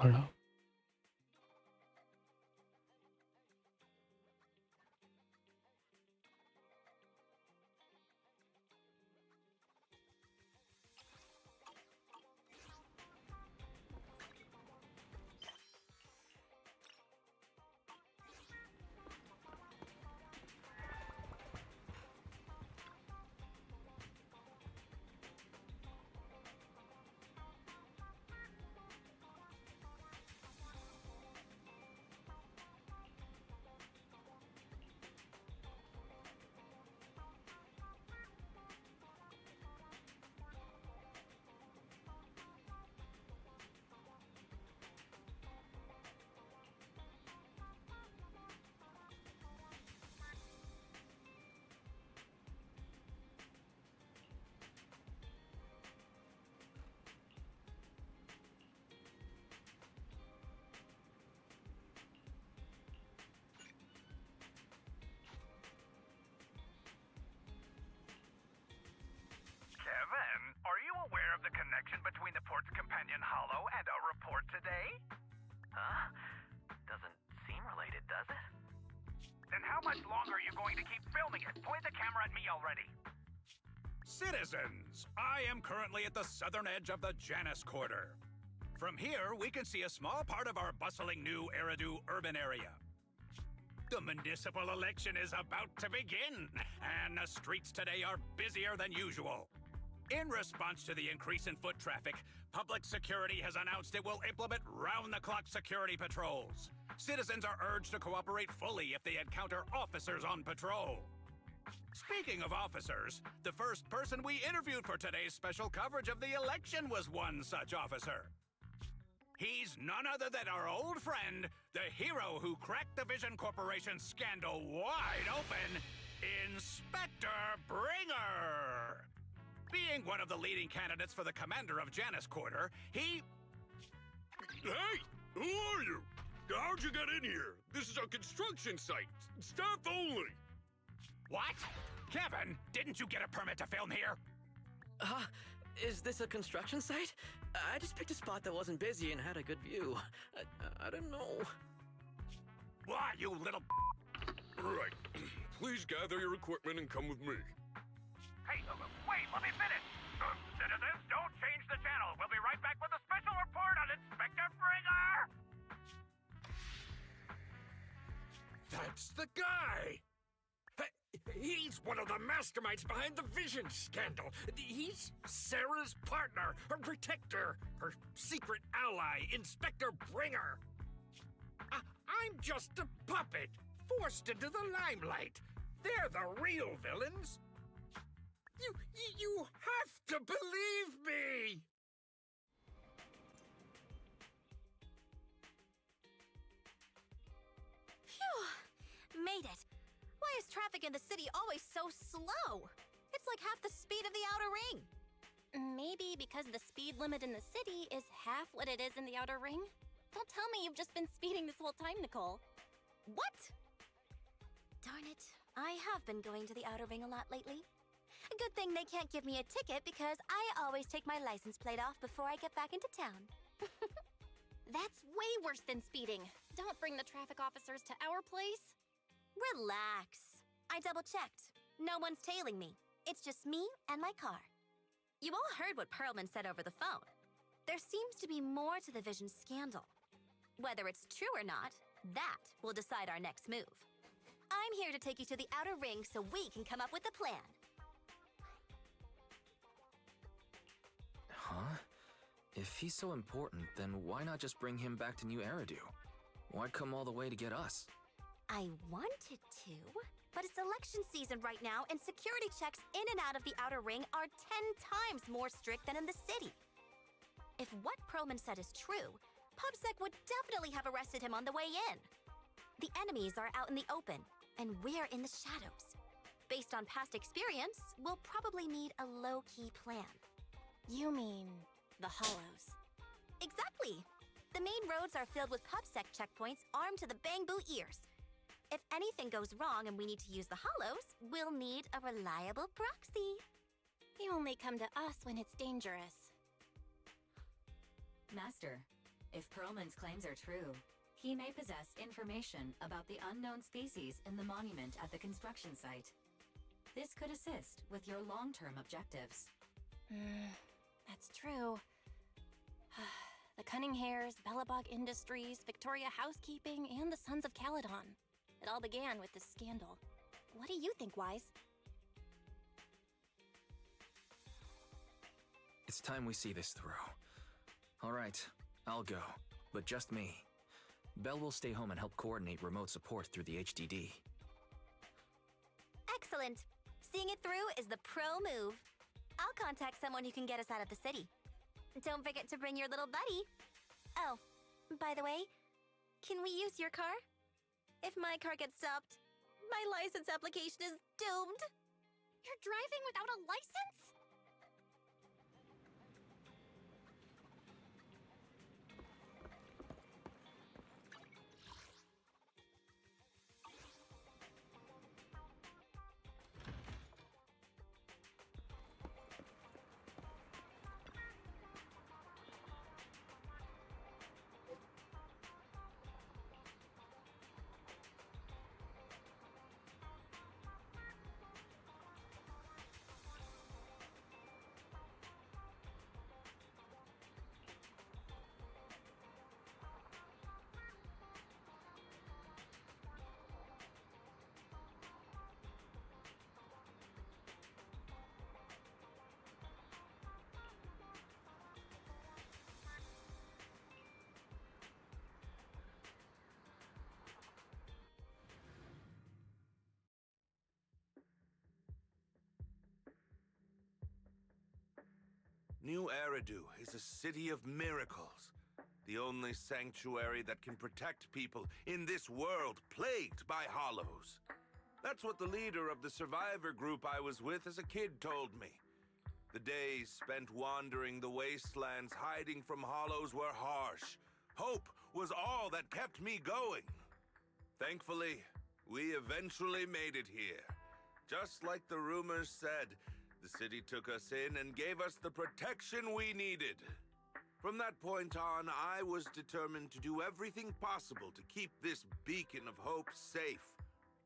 เอาแล้ว Kevin, are you aware of the connection between the port's companion hollow and our report today? Huh? Doesn't seem related, does it? Then how much longer are you going to keep filming it? Point the camera at me already. Citizens, I am currently at the southern edge of the Janus Quarter. From here, we can see a small part of our bustling new Eridu urban area. The municipal election is about to begin, and the streets today are busier than usual. In response to the increase in foot traffic, public security has announced it will implement round-the-clock security patrols. Citizens are urged to cooperate fully if they encounter officers on patrol. Speaking of officers, the first person we interviewed for today's special coverage of the election was one such officer. He's none other than our old friend, the hero who cracked the Vision Corporation scandal wide open, Inspector Bringer! Being one of the leading candidates for the commander of Janus Quarter, he... Hey! Who are you? How'd you get in here? This is a construction site. Staff only. What? Kevin, didn't you get a permit to film here? Is this a construction site? I just picked a spot that wasn't busy and had a good view. I don't know. Why, you little... Right. Please gather your equipment and come with me. Hey, wait, let me finish. Citizens, don't change the channel. We'll be right back with a special report on Inspector Bringer. That's the guy! He's one of the masterminds behind the Vision scandal. He's Sarah's partner, her protector, her secret ally, Inspector Bringer. I'm just a puppet, forced into the limelight. They're the real villains. You have to believe me! Phew! Made it. Why is traffic in the city always so slow? It's like half the speed of the outer ring. Maybe because the speed limit in the city is half what it is in the outer ring? Don't tell me you've just been speeding this whole time, Nicole. What? Darn it. I have been going to the outer ring a lot lately. A good thing they can't give me a ticket because I always take my license plate off before I get back into town. That's way worse than speeding. Don't bring the traffic officers to our place. Relax. I double-checked. No one's tailing me. It's just me and my car. You all heard what Perlman said over the phone. There seems to be more to the Vision scandal. Whether it's true or not, that will decide our next move. I'm here to take you to the outer ring so we can come up with a plan. Huh? If he's so important, then why not just bring him back to New Eridu? Why come all the way to get us? I wanted to, but it's election season right now, and security checks in and out of the outer ring are 10 times more strict than in the city. If what Perlman said is true, PubSec would definitely have arrested him on the way in. The enemies are out in the open, and we're in the shadows. Based on past experience, we'll probably need a low-key plan. You mean the hollows? Exactly. The main roads are filled with PubSec checkpoints armed to the bang-boo ears. If anything goes wrong and we need to use the hollows, we'll need a reliable proxy. You only come to us when it's dangerous. Master, If Perlman's claims are true, he may possess information about the unknown species in the monument at the construction site. This could assist with your long-term objectives. That's true. The Cunning Hares, Bellabog Industries, Victoria Housekeeping, and the Sons of Caledon. It all began with this scandal. What do you think, Wise? It's time we see this through. All right, I'll go, but just me. Belle will stay home and help coordinate remote support through the HDD. Excellent. Seeing it through is the pro move. I'll contact someone who can get us out of the city. Don't forget to bring your little buddy. Oh, by the way, can we use your car? If my car gets stopped, my license application is doomed. You're driving without a license? New Eridu is a city of miracles. The only sanctuary that can protect people in this world plagued by hollows. That's what the leader of the survivor group I was with as a kid told me. The days spent wandering the wastelands hiding from hollows were harsh. Hope was all that kept me going. Thankfully, we eventually made it here. Just like the rumors said, the city took us in and gave us the protection we needed. From that point on, I was determined to do everything possible to keep this beacon of hope safe,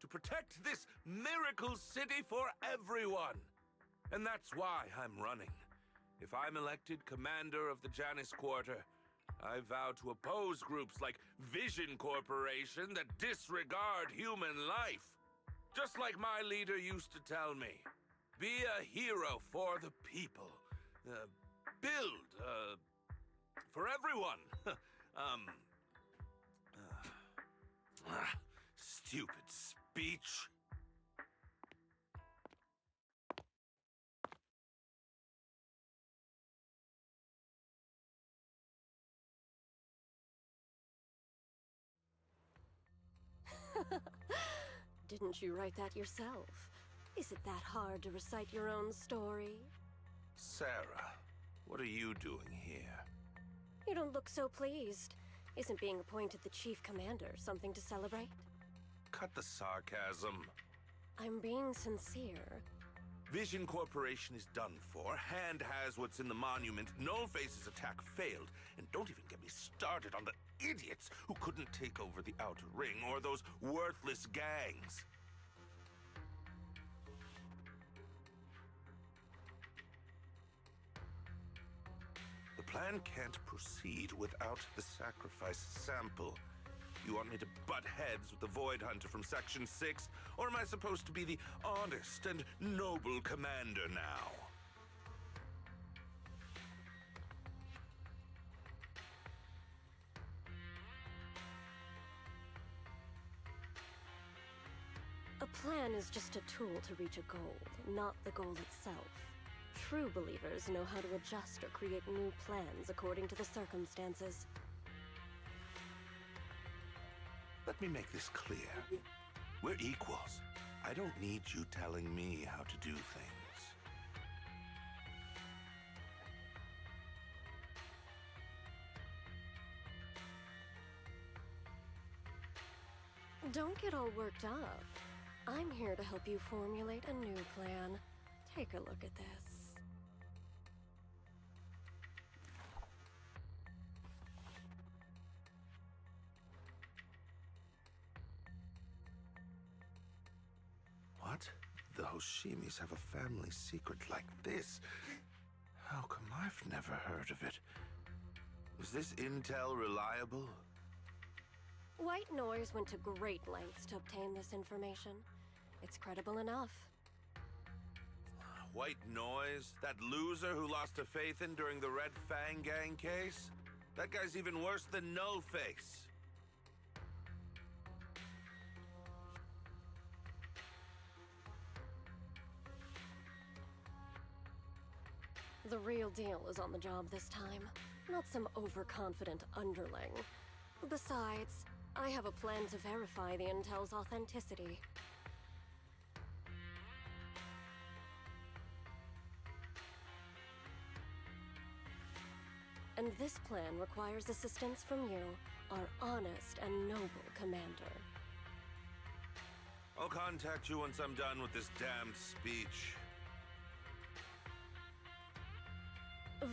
to protect this miracle city for everyone. And that's why I'm running. If I'm elected commander of the Janus Quarter, I vow to oppose groups like Vision Corporation that disregard human life. Just like my leader used to tell me, be a hero for the people. Build, for everyone. Stupid speech. Didn't you write that yourself? Is it that hard to recite your own story? Sarah, what are you doing here? You don't look so pleased. Isn't being appointed the chief commander something to celebrate? Cut the sarcasm. I'm being sincere. Vision Corporation is done for. Hand has what's in the monument. Nullface's attack failed. And don't even get me started on the idiots who couldn't take over the Outer Ring or those worthless gangs. The plan can't proceed without the sacrifice sample. You want me to butt heads with the Void Hunter from Section 6? Or am I supposed to be the honest and noble commander now? A plan is just a tool to reach a goal, not the goal itself. True believers know how to adjust or create new plans according to the circumstances. Let me make this clear. We're equals. I don't need you telling me how to do things. Don't get all worked up. I'm here to help you formulate a new plan. Take a look at this. the Hoshimis have a family secret like this? How come I've never heard of it? Is this intel reliable? White Noise went to great lengths to obtain this information. It's credible enough. White Noise? That loser who lost a faith in during the Red Fang Gang case? That guy's even worse than Nullface. The real deal is on the job this time, not some overconfident underling. Besides, I have a plan to verify the intel's authenticity. And this plan requires assistance from you, our honest and noble commander. I'll contact you once I'm done with this damned speech.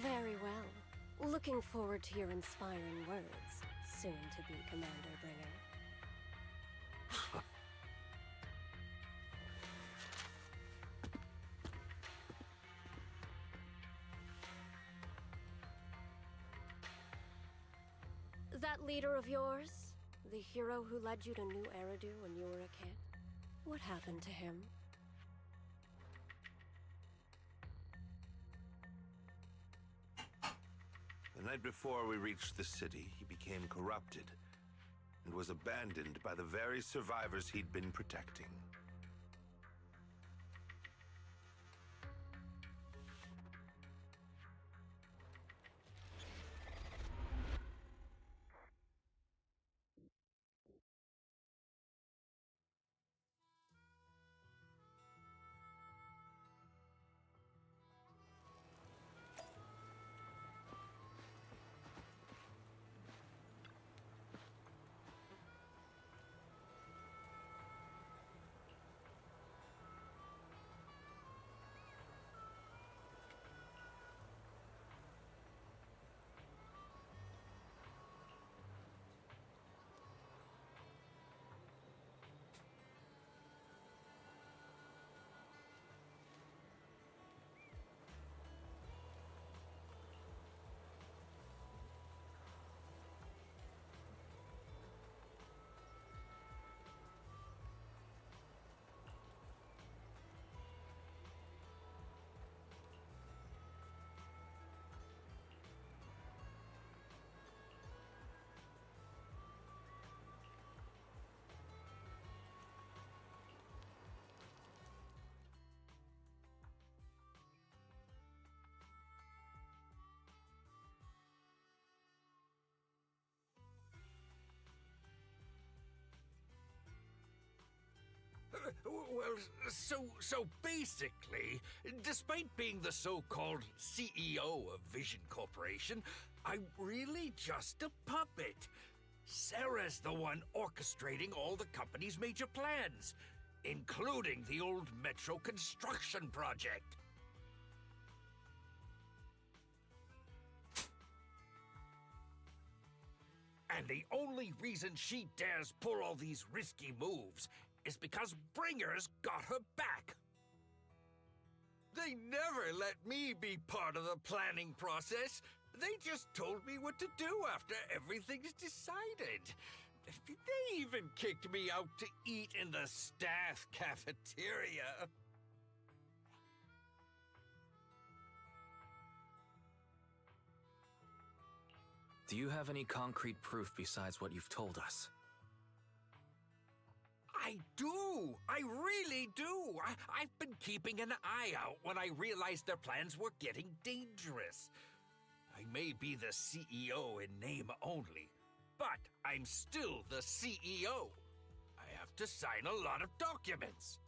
Very well. Looking forward to your inspiring words, soon to be Commander Bringer. That leader of yours, the hero who led you to New Eridu when you were a kid, what happened to him? The night before we reached the city, he became corrupted and was abandoned by the very survivors he'd been protecting. Well, so basically, despite being the so-called CEO of Vision Corporation, I'm really just a puppet. Sarah's the one orchestrating all the company's major plans, including the old metro construction project. And the only reason she dares pull all these risky moves is because Bringer's got her back. They never let me be part of the planning process. They just told me what to do after everything's decided. They even kicked me out to eat in the staff cafeteria. Do you have any concrete proof besides what you've told us? I do! I really do! I've been keeping an eye out when I realized their plans were getting dangerous. I may be the CEO in name only, but I'm still the CEO. I have to sign a lot of documents.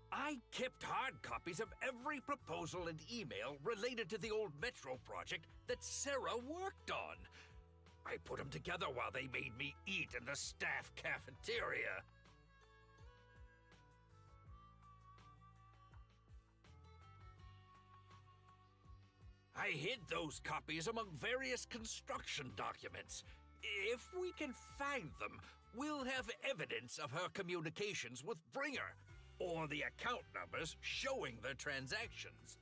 I kept hard copies of every proposal and email related to the old Metro project that Sarah worked on. I put them together while they made me eat in the staff cafeteria. I hid those copies among various construction documents. If we can find them, we'll have evidence of her communications with Bringer. or the account numbers showing the transactions.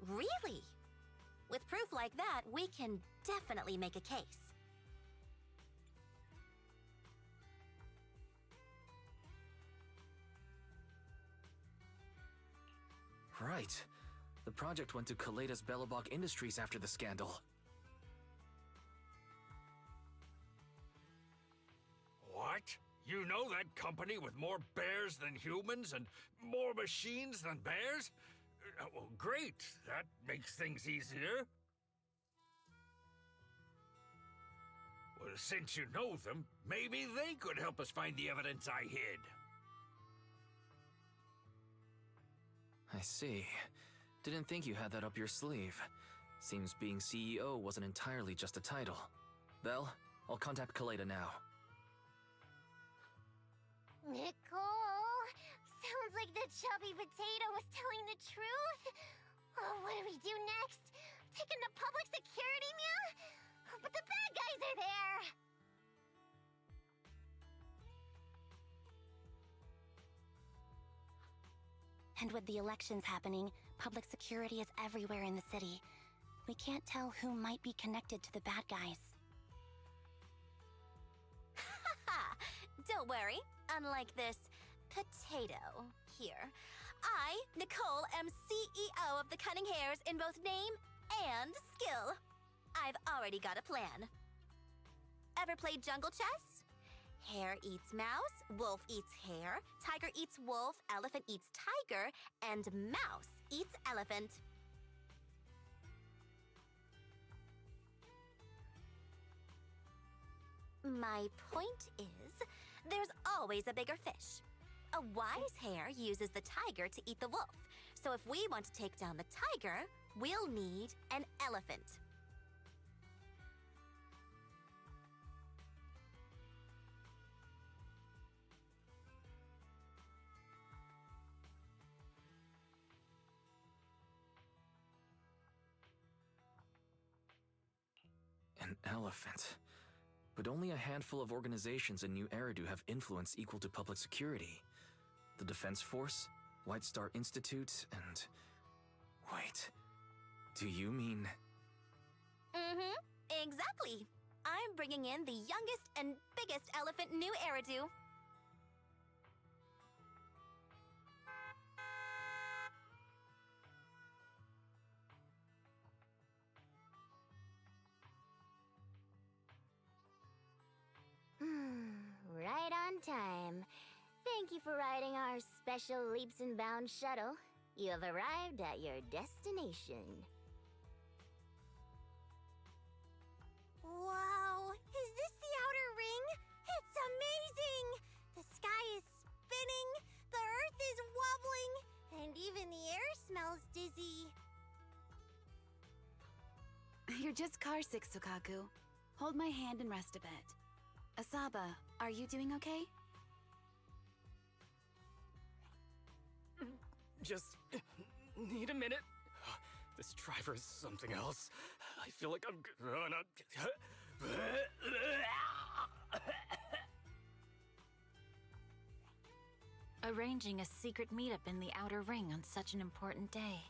Really? With proof like that, we can definitely make a case. Right. The project went to Kaleda's Belobog Industries after the scandal. What? You know that company with more bears than humans and more machines than bears? Well, great. That makes things easier. Well, since you know them, maybe they could help us find the evidence I hid. I see. Didn't think you had that up your sleeve. Seems being CEO wasn't entirely just a title. Belle, I'll contact Kaleda now. Nicole! Sounds like the chubby potato was telling the truth. Oh, what do we do next? Take him to public security, meow? But the bad guys are there! And with the elections happening, public security is everywhere in the city. We can't tell who might be connected to the bad guys. Haha! Don't worry. Unlike this potato here, I, Nicole, am CEO of the Cunning Hares in both name and skill. I've already got a plan. Ever played jungle chess? Hare eats mouse, wolf eats hare, tiger eats wolf, elephant eats tiger, and mouse eats elephant. My point is, there's always a bigger fish. A wise hare uses the tiger to eat the wolf. So if we want to take down the tiger, we'll need an elephant. An elephant. But only a handful of organizations in New Eridu have influence equal to public security. The Defense Force, White Star Institute, and... Wait, do you mean... Mm-hmm, exactly. I'm bringing in the youngest and biggest elephant in New Eridu. Right on time. Thank you for riding our special leaps and bounds shuttle. You have arrived at your destination. Wow, is this the outer ring? It's amazing! The sky is spinning, the earth is wobbling, and even the air smells dizzy. You're just carsick, Sukaku. Hold my hand and rest a bit. Asaba, are you doing okay? Just need a minute. This driver is something else. I feel like I'm gonna... Arranging a secret meetup in the Outer Ring on such an important day.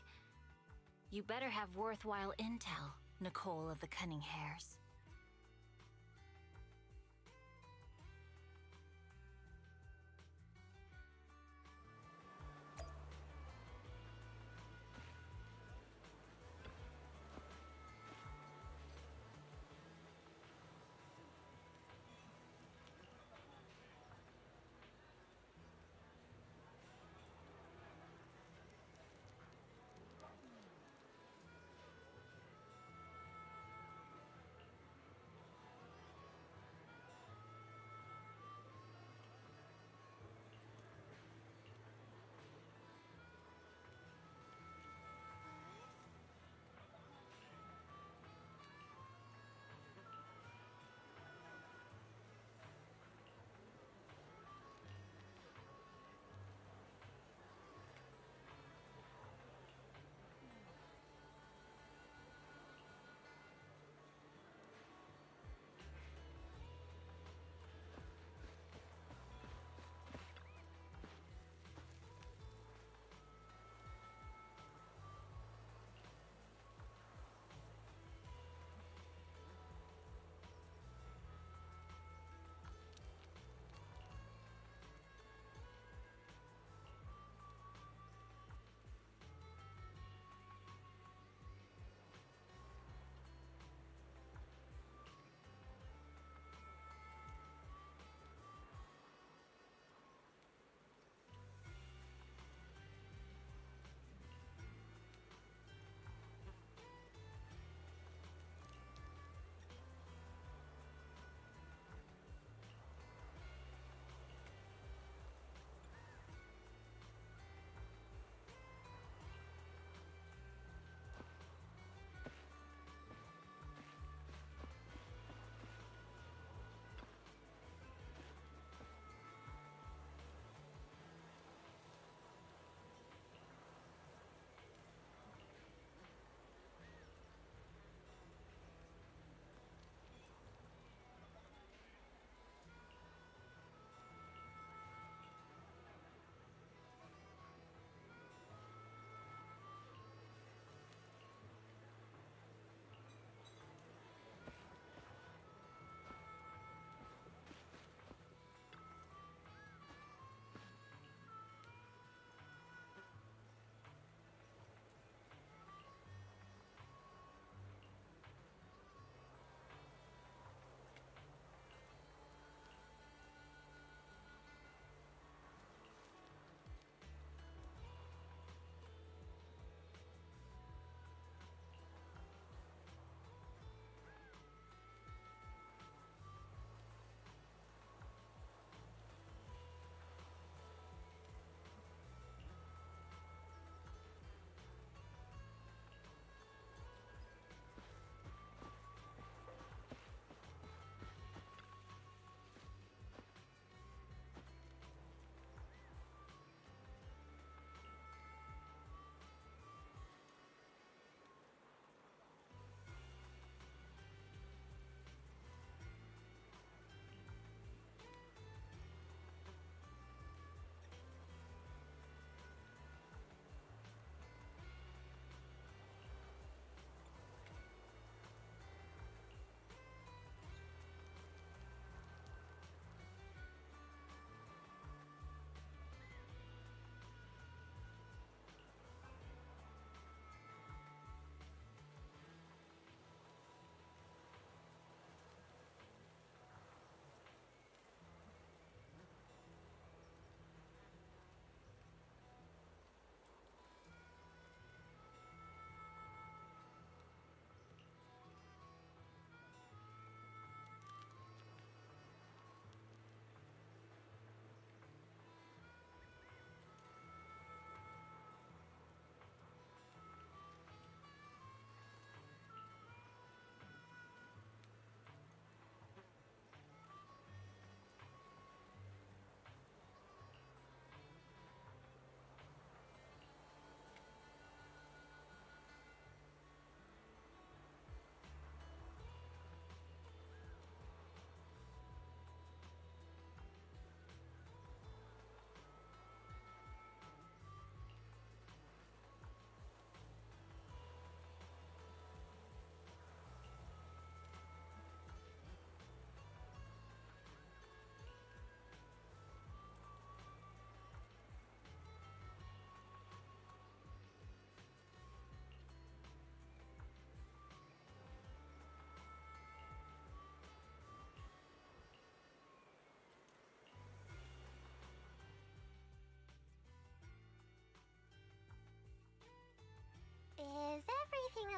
You better have worthwhile intel, Nicole of the Cunning Hares.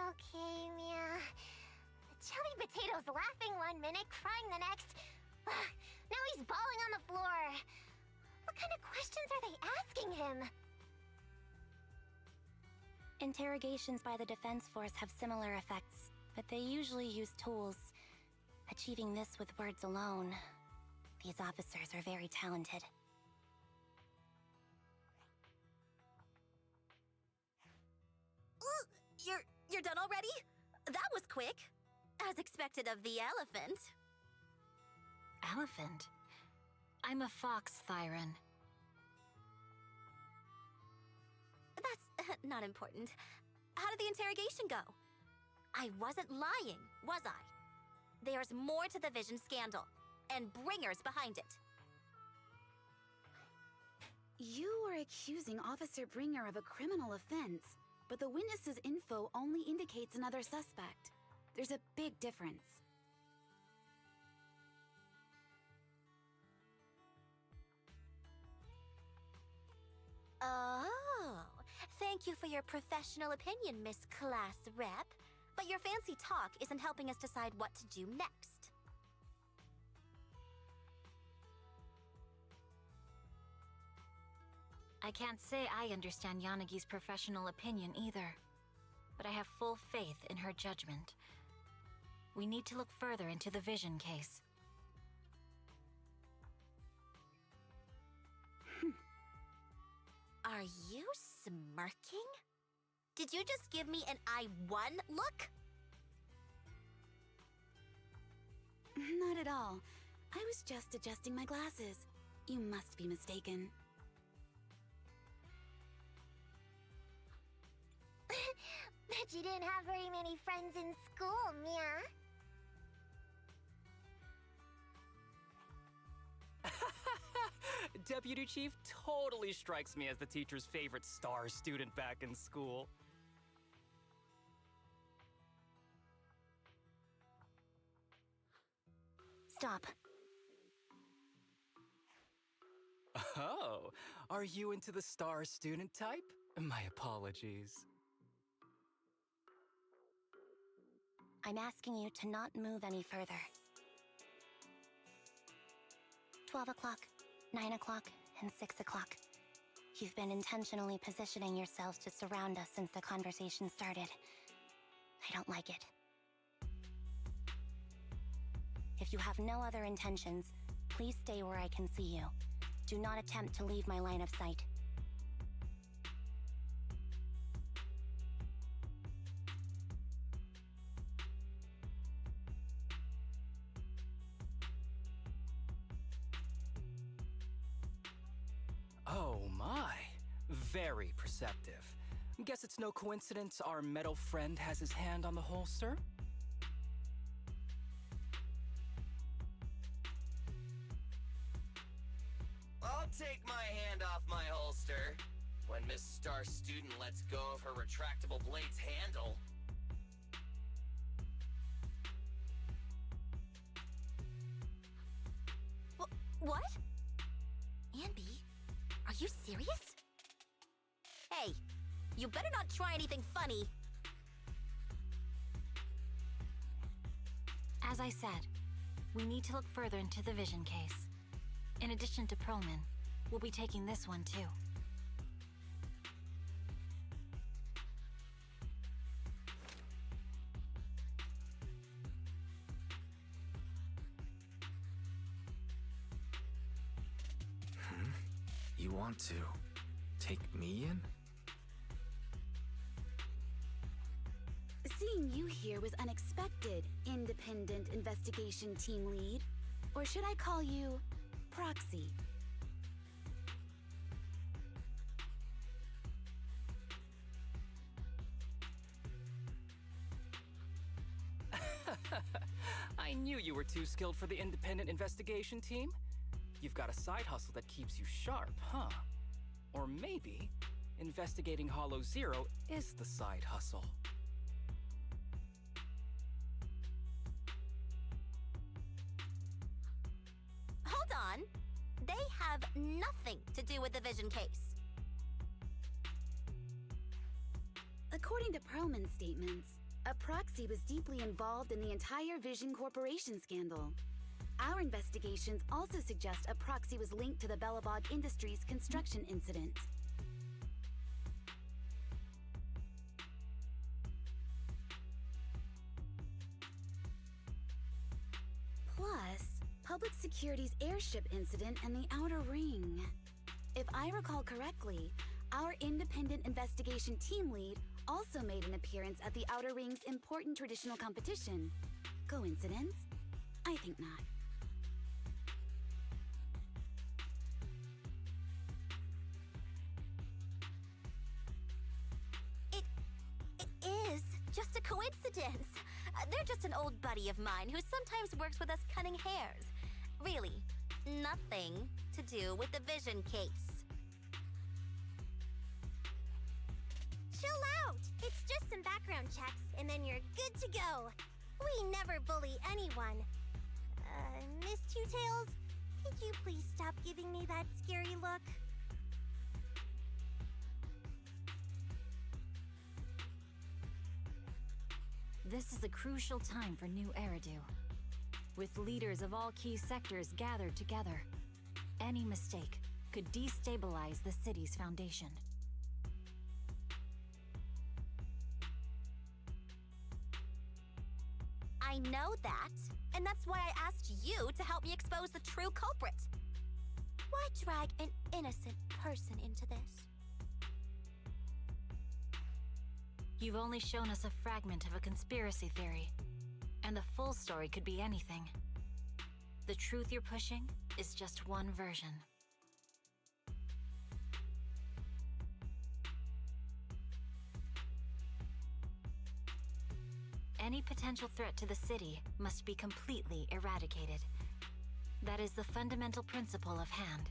Okay, Mia. Chubby Potato's laughing one minute, crying the next. Now he's bawling on the floor. What kind of questions are they asking him? Interrogations by the Defense Force have similar effects, but they usually use tools. Achieving this with words alone, these officers are very talented. You're done already? That was quick. As expected of the elephant. Elephant? I'm a fox, Thyron. That's not important. How did the interrogation go? I wasn't lying, was I? There's more to the Vision scandal, and bringers behind it. You are accusing Officer Bringer of a criminal offense, but the witness's info only indicates another suspect. There's a big difference. Oh, thank you for your professional opinion, Miss Class Rep. But your fancy talk isn't helping us decide what to do next. I can't say I understand Yanagi's professional opinion either, but I have full faith in her judgment. We need to look further into the Vision case. Are you smirking? Did you just give me an I-1 look? Not at all. I was just adjusting my glasses. You must be mistaken. Bet you didn't have very many friends in school, Mia. Deputy Chief totally strikes me as the teacher's favorite star student back in school. Stop. Oh, are you into the star student type? My apologies. I'm asking you to not move any further. 12 o'clock, 9 o'clock, and 6 o'clock. You've been intentionally positioning yourselves to surround us since the conversation started. I don't like it. If you have no other intentions, please stay where I can see you. Do not attempt to leave my line of sight. Oh my, very perceptive. Guess it's no coincidence our metal friend has his hand on the holster? I'll take my hand off my holster when Miss Star Student lets go of her retractable blade's handle. What? Anby, are you serious? Hey, you better not try anything funny. As I said, we need to look further into the Vision case. In addition to Perlman, we'll be taking this one too. You want to take me in? Seeing you here was unexpected, Independent Investigation Team Lead. Or should I call you Proxy? I knew you were too skilled for the Independent Investigation Team. You've got a side hustle that keeps you sharp, huh? Or maybe investigating Hollow Zero is the side hustle. Hold on. They have nothing to do with the Vision case. According to Perlman's statements, A proxy was deeply involved in the entire Vision Corporation scandal. Our investigations also suggest a proxy was linked to the Bellabog Industries construction incident. Plus, Public Security's airship incident and the Outer Ring. If I recall correctly, our independent investigation team lead also made an appearance at the Outer Ring's important traditional competition. Coincidence? I think not. It is just a coincidence. They're just an old buddy of mine who sometimes works with us cunning hares. Really, nothing to do with the Vision case. Chill out! It's just some background checks, and then you're good to go. We never bully anyone. Miss Two-Tails, could you please stop giving me that scary look? This is a crucial time for New Eridu. With leaders of all key sectors gathered together, any mistake could destabilize the city's foundation. I know that, and that's why I asked you to help me expose the true culprit. Why drag an innocent person into this? You've only shown us a fragment of a conspiracy theory, and the full story could be anything. The truth you're pushing is just one version. Any potential threat to the city must be completely eradicated. That is the fundamental principle of hand.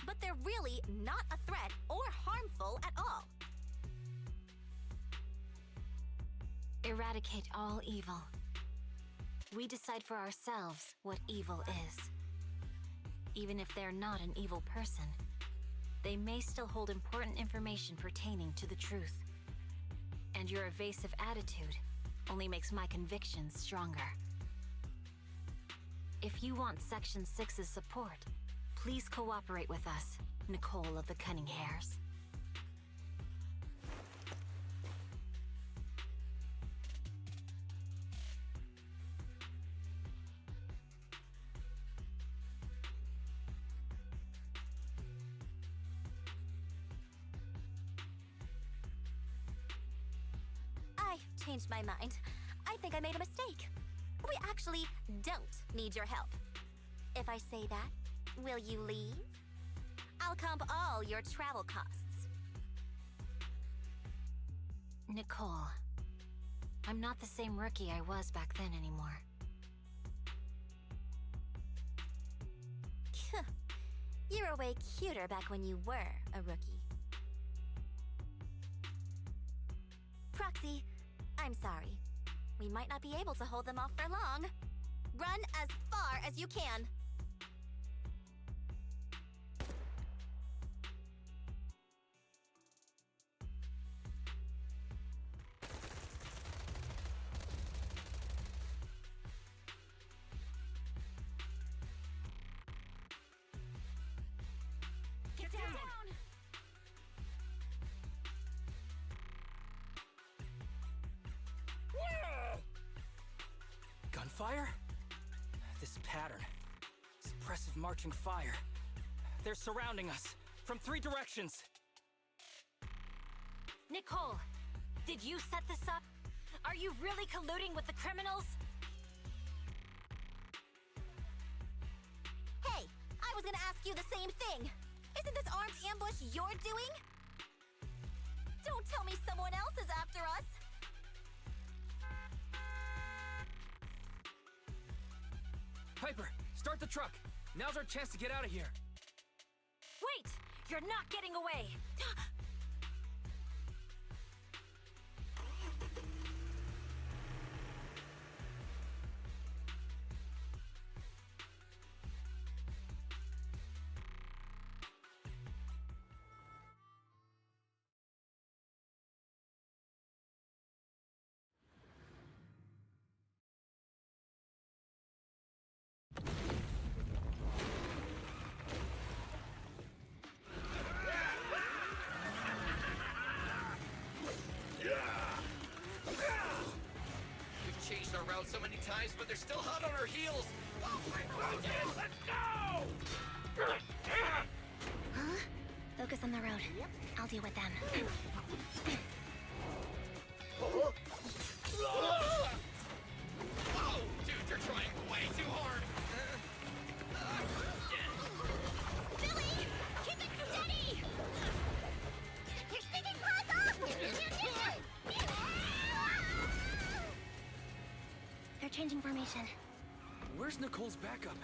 But they're really not a threat or harmful at all. Eradicate all evil. We decide for ourselves what evil is. Even if they're not an evil person, they may still hold important information pertaining to the truth. And your evasive attitude only makes my convictions stronger. If you want Section 6's support, please cooperate with us, Nicole of the Cunning Hares. I changed my mind. I think I made a mistake. We actually don't need your help. If I say that, will you leave? I'll comp all your travel costs. Nicole, I'm not the same rookie I was back then anymore. You were way cuter back when you were a rookie. Proxy, I'm sorry. We might not be able to hold them off for long. Run as far as you can. Get down! Gunfire? This pattern. Suppressive marching fire. They're surrounding us from 3 directions. Nicole, did you set this up? Are you really colluding with the criminals? Hey, I was gonna ask you the same thing. Isn't this armed ambush you're doing? Don't tell me someone else is after us. Piper, start the truck. Now's our chance to get out of here. Wait! You're not getting away! around so many times, but they're still hot on our heels. Oh my goodness, let's go! Huh? Focus on the road. I'll deal with them. Whoa! Dude, you're trying way too hard. Billy! Keep it steady! You're sticking claws off! They're changing formation. Where's Nicole's backup?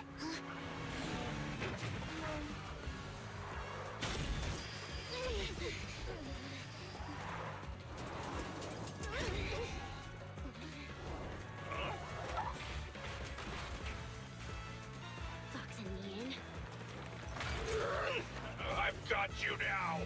Fox and Yin. I've got you now!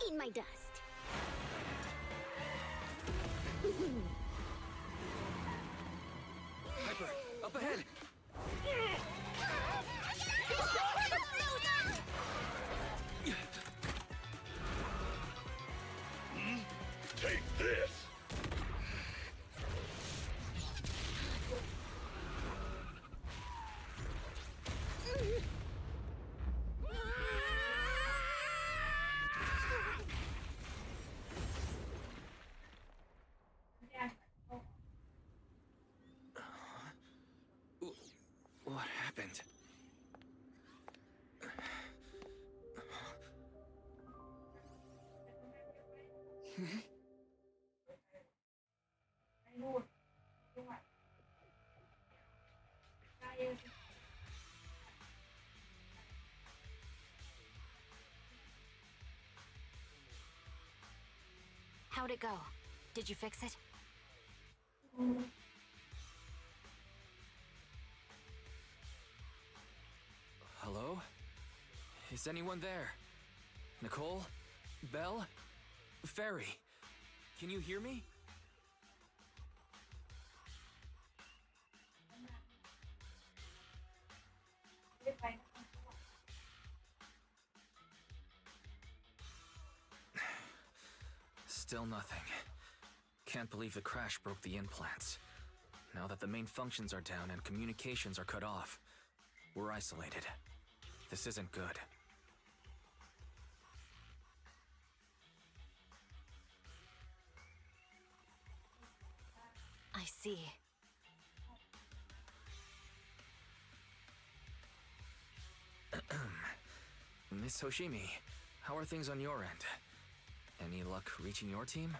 Eat my dust. Hyper, up ahead! Take this! What happened? How'd it go? Did you fix it? Hello? Is anyone there? Nicole? Belle? Ferry? Can you hear me? Still nothing. Can't believe the crash broke the implants. Now that the main functions are down and communications are cut off, we're isolated. This isn't good. I see. Miss Hoshimi, how are things on your end? Any luck reaching your team?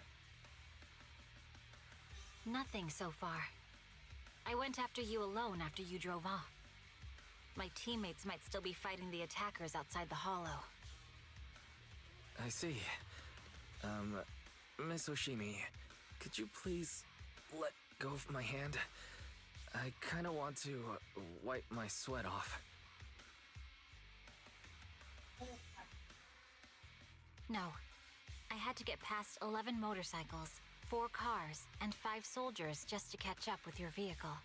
Nothing so far. I went after you alone after you drove off. My teammates might still be fighting the attackers outside the hollow. I see. Miss Hoshimi, could you please let go of my hand? I kinda want to wipe my sweat off. No. I had to get past 11 motorcycles, 4 cars, and 5 soldiers just to catch up with your vehicle.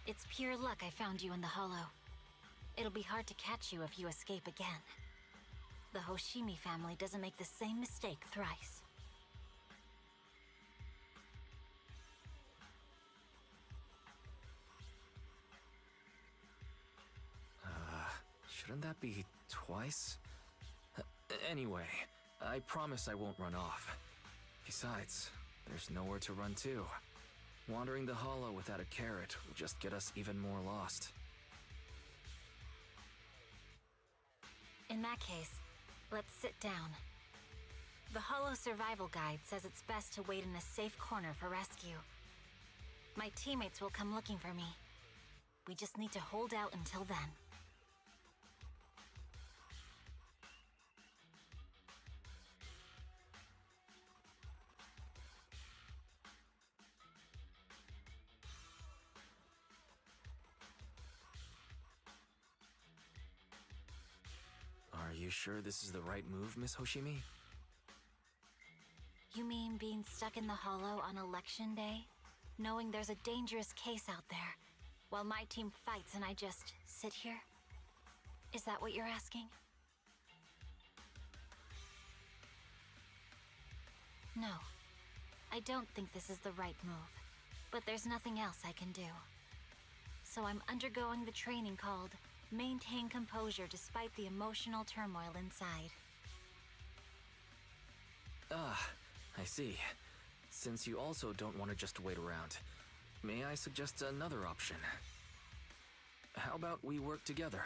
It's pure luck I found you in the hollow. It'll be hard to catch you if you escape again. The Hoshimi family doesn't make the same mistake thrice. Shouldn't that be twice? Anyway, I promise I won't run off. Besides, there's nowhere to run to. Wandering the hollow without a carrot will just get us even more lost. In that case, let's sit down. The Hollow Survival Guide says it's best to wait in a safe corner for rescue. My teammates will come looking for me. We just need to hold out until then. Are you sure this is the right move, Miss Hoshimi? You mean being stuck in the hollow on election day? knowing there's a dangerous case out there, while my team fights and I just sit here? Is that what you're asking? No. I don't think this is the right move, but there's nothing else I can do. So I'm undergoing the training called Maintain Composure Despite the Emotional Turmoil Inside. Ah, I see. Since you also don't want to just wait around, may I suggest another option? How about we work together?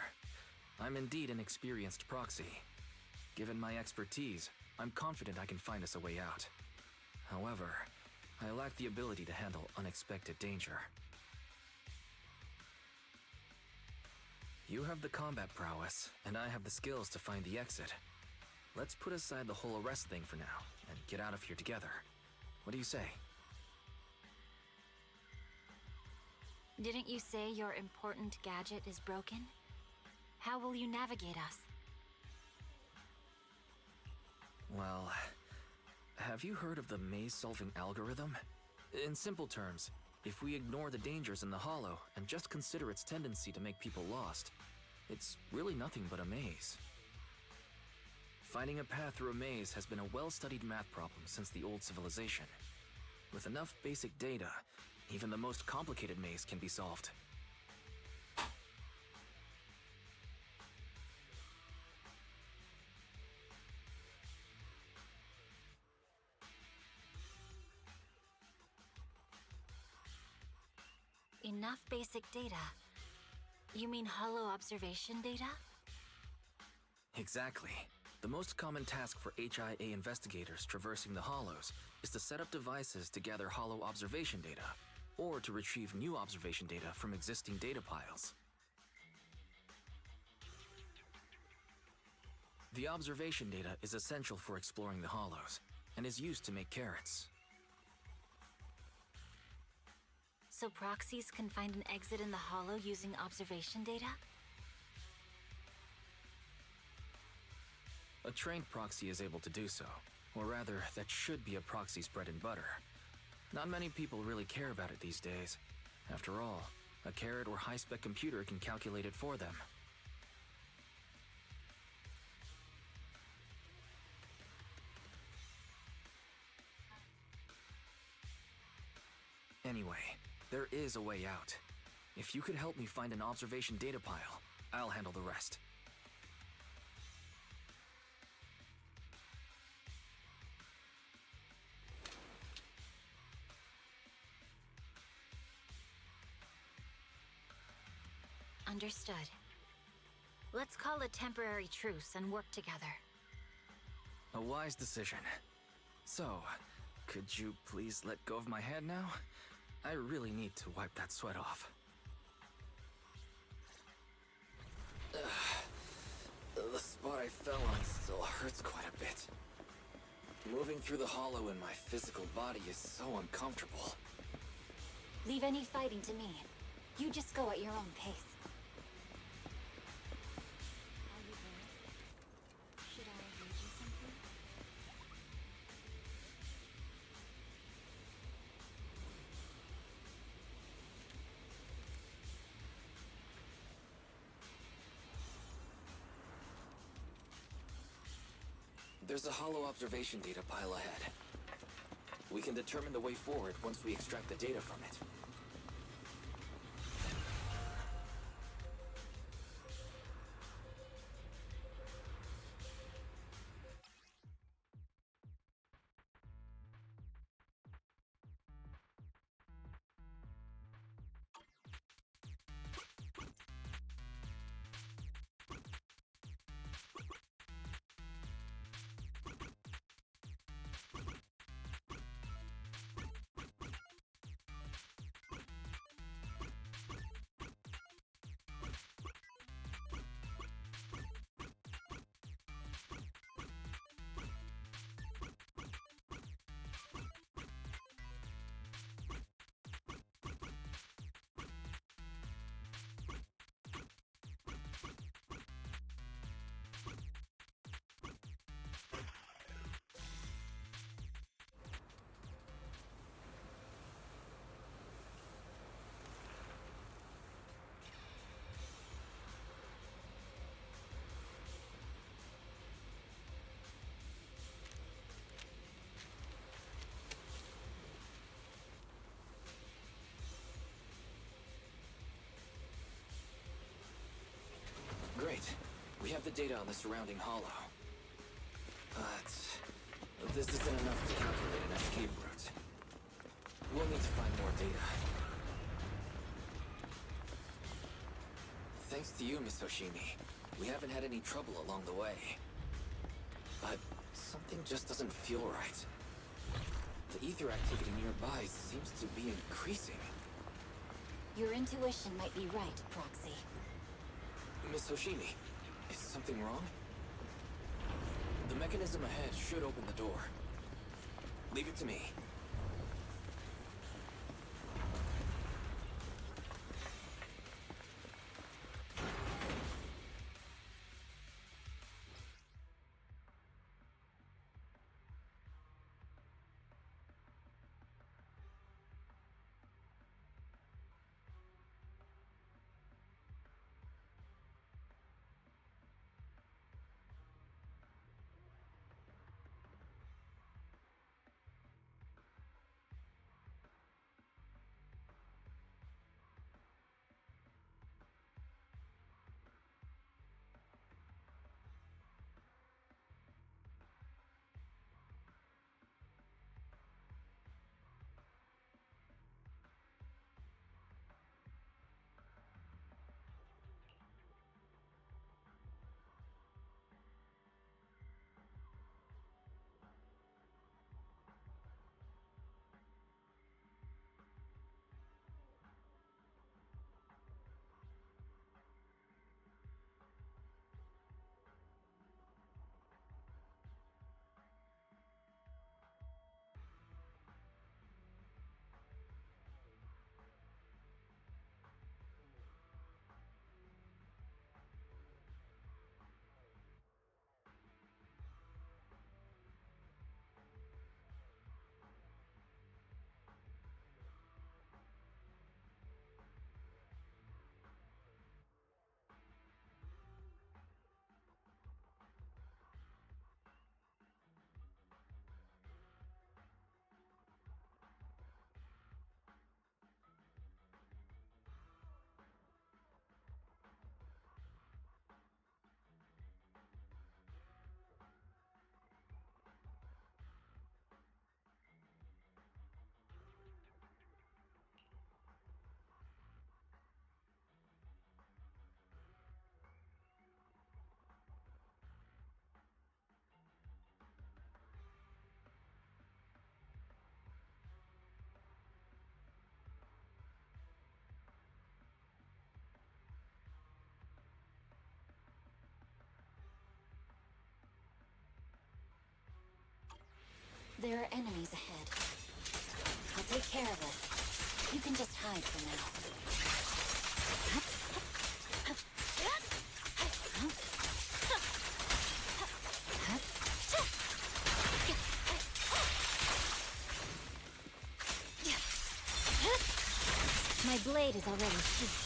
I'm indeed an experienced proxy. Given my expertise, I'm confident I can find us a way out. However, I lack the ability to handle unexpected danger. You have the combat prowess, and I have the skills to find the exit. Let's put aside the whole arrest thing for now, and get out of here together. What do you say? Didn't you say your important gadget is broken? How will you navigate us? Well, have you heard of the maze-solving algorithm? In simple terms, if we ignore the dangers in the Hollow and just consider its tendency to make people lost, it's really nothing but a maze. Finding a path through a maze has been a well-studied math problem since the old civilization. With enough basic data, even the most complicated maze can be solved. Enough basic data? You mean hollow observation data? Exactly. The most common task for HIA investigators traversing the Hollows is to set up devices to gather hollow observation data, or to retrieve new observation data from existing data piles. The observation data is essential for exploring the Hollows, and is used to make carrots. So proxies can find an exit in the Hollow using observation data? A trained proxy is able to do so, or rather, that should be a proxy's bread and butter. Not many people really care about it these days. After all, a carrot or high-spec computer can calculate it for them. Anyway, there is a way out. If you could help me find an observation data pile, I'll handle the rest. Understood. Let's call a temporary truce and work together. A wise decision. So, could you please let go of my hand now? I really need to wipe that sweat off. The spot I fell on still hurts quite a bit. Moving through the Hollow in my physical body is so uncomfortable. Leave any fighting to me. You just go at your own pace. Should I read you something? There's a hollow observation data pile ahead. We can determine the way forward once we extract the data from it. have the data on the surrounding hollow. But this isn't enough to calculate an escape route. We'll need to find more data. Thanks to you, Miss Hoshimi, we haven't had any trouble along the way. But something just doesn't feel right. The ether activity nearby seems to be increasing. Your intuition might be right, Proxy. Miss Hoshimi, is something wrong? The mechanism ahead should open the door. Leave it to me. There are enemies ahead. I'll take care of this. You can just hide for now. My blade is already sheathed.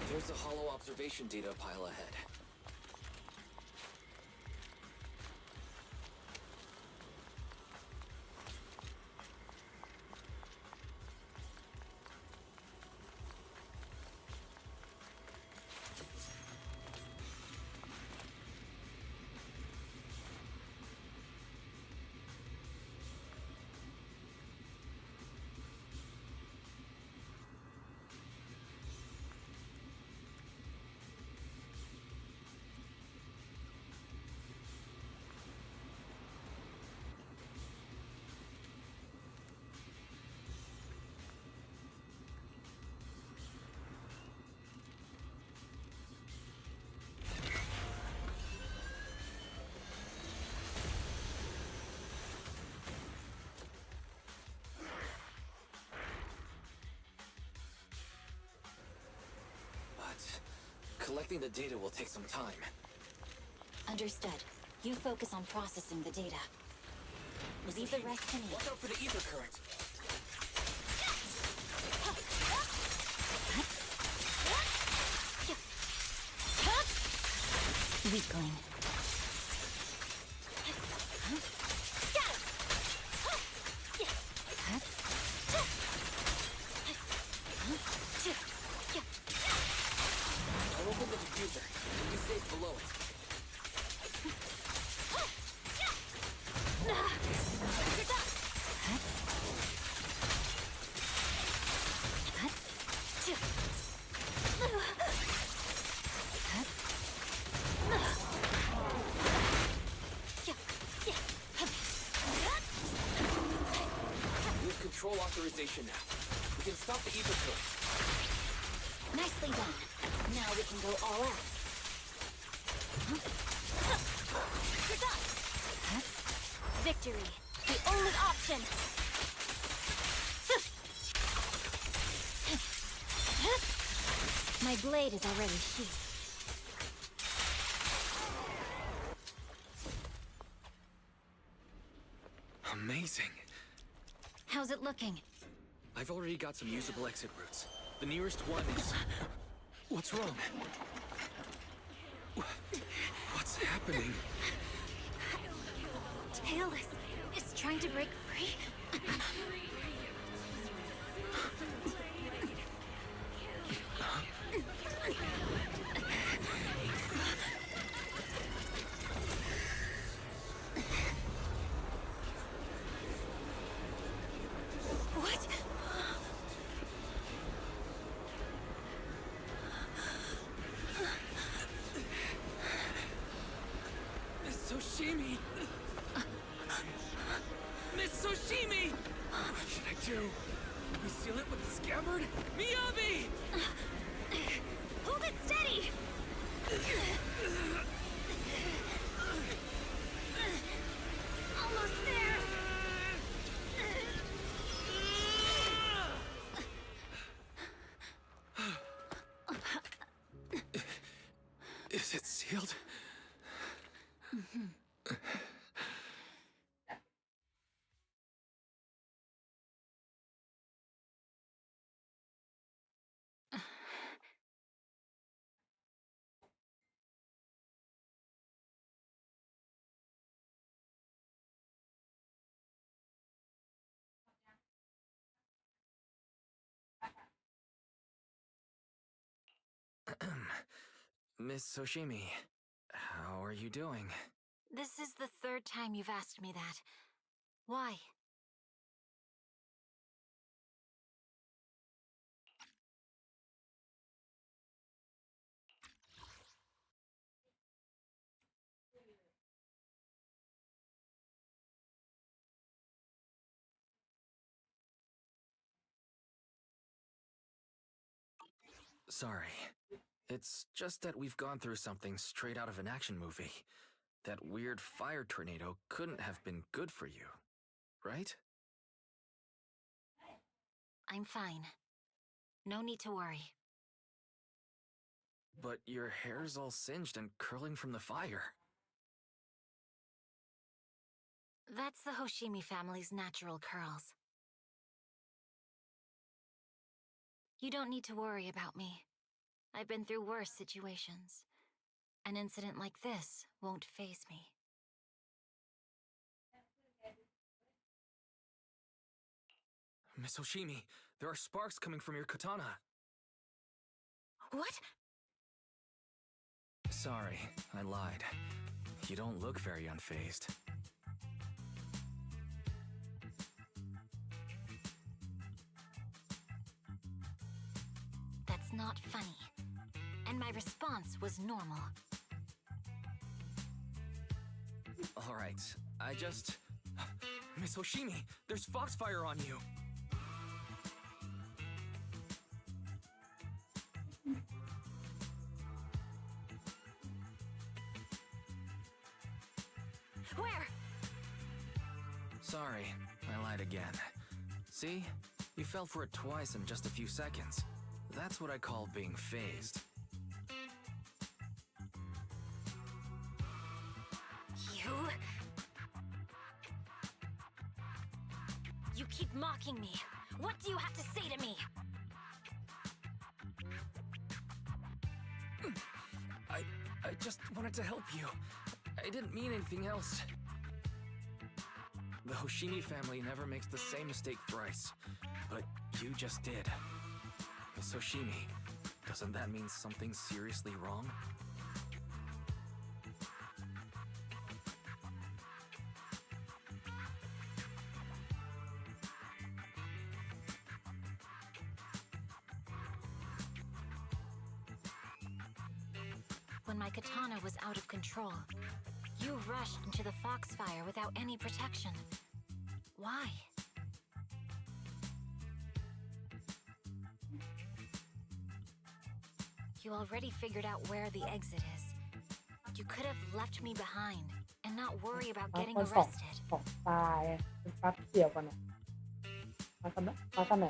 There's a hollow observation data pile ahead. Collecting the data will take some time. Understood. You focus on processing the data. Leave the rest to me. Watch out for the ether current. Weakling. patrol authorization now. We can stop the ether killers. Nicely done. Now we can go all out. You're done. Victory. The only option. My blade is already sheathed. Amazing. How's it looking? I've already got some usable exit routes. The nearest one is... What's wrong? What's happening? Tailless is trying to break free. What? Miss Soshimi! Miss Soshimi! What should I do? We seal it with the scabbard? Miyabi! Hold it steady! Almost there! Is it sealed? Miss Soshimi, how are you doing? This is the third time you've asked me that. Why? Sorry. It's just that we've gone through something straight out of an action movie. That weird fire tornado couldn't have been good for you, right? I'm fine. No need to worry. But your hair's all singed and curling from the fire. That's the Hoshimi family's natural curls. You don't need to worry about me. I've been through worse situations. An incident like this won't faze me. Miss Hoshimi, there are sparks coming from your katana. What? Sorry, I lied. You don't look very unfazed. That's not funny. And my response was normal. All right, I just... Miss Hoshimi, there's foxfire on you. Where? Sorry, I lied again. See? You fell for it twice in just a few seconds. That's what I call being phased. You keep mocking me. What do you have to say to me? I just wanted to help you. I didn't mean anything else. The Hoshimi family never makes the same mistake thrice. But you just did. Miss Hoshimi, doesn't that mean something's seriously wrong? When my katana was out of control, you rushed into the foxfire without any protection. Why? You already figured out where the exit is. You could have left me behind and not worry about บาง getting คนสอง arrested. ตายเป็นฟักเกี่ยวกันเนี่ยมาทำไหน